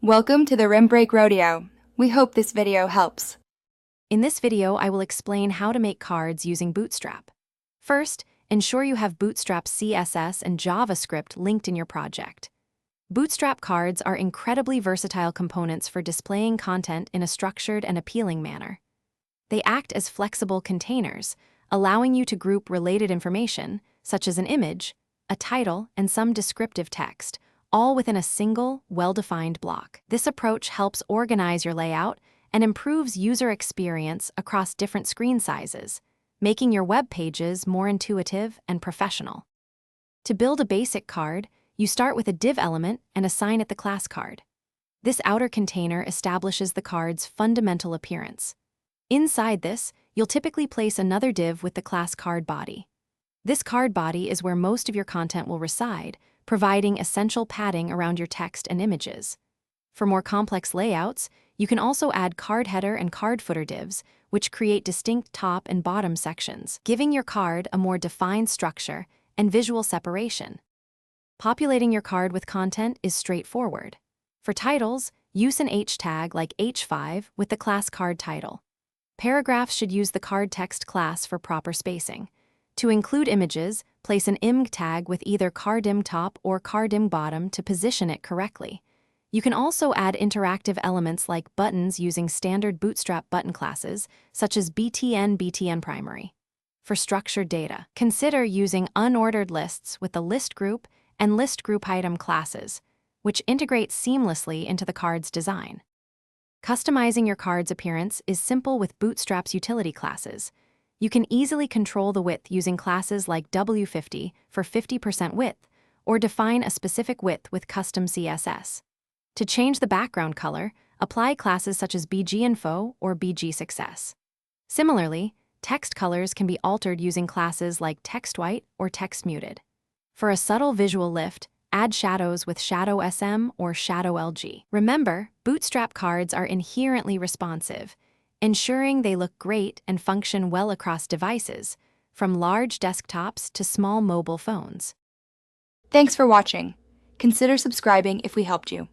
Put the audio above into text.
Welcome to the Rim Break Rodeo. We hope this video helps. In this video, I will explain how to make cards using Bootstrap. First, ensure you have Bootstrap CSS and JavaScript linked in your project. Bootstrap cards are incredibly versatile components for displaying content in a structured and appealing manner. They act as flexible containers, allowing you to group related information, such as an image, a title, and some descriptive text, all within a single, well-defined block. This approach helps organize your layout and improves user experience across different screen sizes, making your web pages more intuitive and professional. To build a basic card, you start with a div element and assign it the class card. This outer container establishes the card's fundamental appearance. Inside this, you'll typically place another div with the class card body. This card body is where most of your content will reside, providing essential padding around your text and images. For more complex layouts, you can also add card header and card footer divs, which create distinct top and bottom sections, giving your card a more defined structure and visual separation. Populating your card with content is straightforward. For titles, use an H tag like H5 with the class card title. Paragraphs should use the card text class for proper spacing. To include images, place an img tag with either cardim top or cardim bottom to position it correctly. You can also add interactive elements like buttons using standard Bootstrap button classes, such as BTN primary. For structured data, consider using unordered lists with the list group and list group item classes, which integrate seamlessly into the card's design. Customizing your card's appearance is simple with Bootstrap's utility classes. You can easily control the width using classes like W50 for 50% width, or define a specific width with custom CSS. To change the background color, apply classes such as BGInfo or BGSuccess. Similarly, text colors can be altered using classes like TextWhite or TextMuted. For a subtle visual lift, add shadows with Shadow SM or Shadow LG. Remember, Bootstrap cards are inherently responsive, ensuring they look great and function well across devices, from large desktops to small mobile phones. Thanks for watching. Consider subscribing if we helped you.